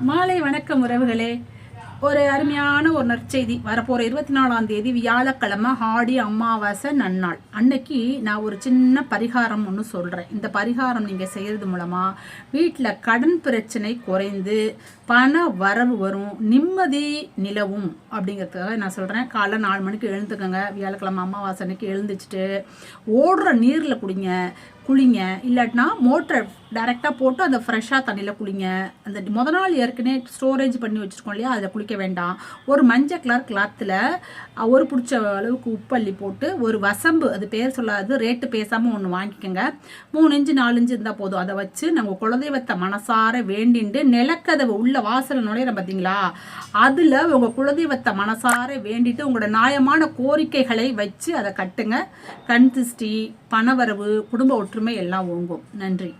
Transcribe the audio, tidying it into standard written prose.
மாலை வணக்கம் உறவுகளே. ஒரு அருமையான ஒரு நற்செய்தி. வரப்போகிற 24ஆம் தேதி வியாழக்கிழமை ஆடி அமாவாசை நன்னாள். அன்னைக்கு நான் ஒரு சின்ன பரிகாரம் ஒன்று சொல்கிறேன். இந்த பரிகாரம் நீங்கள் செய்கிறது மூலமாக வீட்டில் கடன் பிரச்சனை குறைந்து பண வரவு வரும், நிம்மதி நிலவும் அப்படிங்கிறதுக்காக நான் சொல்கிறேன். காலைல 4 மணிக்கு எழுந்துக்கோங்க. வியாழக்கிழமை அமாவாசை அன்னைக்கு எழுந்துச்சுட்டு ஓடுற நீரில் குளிங்க. இல்லாட்டினா மோட்டரை டைரெக்டாக போட்டு அந்த ஃப்ரெஷ்ஷாக தண்ணியில் குளிங்க. அந்த முத நாள் ஏற்கனவே ஸ்டோரேஜ் பண்ணி வச்சுருக்கோம் இல்லையா, அதில் குளிக்க வேண்டாம். ஒரு மஞ்சள் கலர் கிளாத்தில் ஒரு பிடிச்ச அளவுக்கு உப்பள்ளி போட்டு ஒரு வசம்பு, அது பேர் சொல்லாது, ரேட்டு பேசாமல் ஒன்று வாங்கிக்கோங்க. 3 இன்ச்சு 4 இன்ச்சு இருந்தால் போதும். அதை வச்சு நம்ம குலதெய்வத்தை மனசார வேண்டிண்டு நிலக்கதவு உள்ள வாசல் நுழையிற பார்த்தீங்களா, அதில் உங்கள் குலதெய்வத்தை மனசார வேண்டிட்டு உங்களோட நியாயமான கோரிக்கைகளை வச்சு அதை கட்டுங்க. கண் திருஷ்டி, பணவரவு, குடும்ப ஒற்றுமை எல்லாம் ஓங்கும். நன்றி.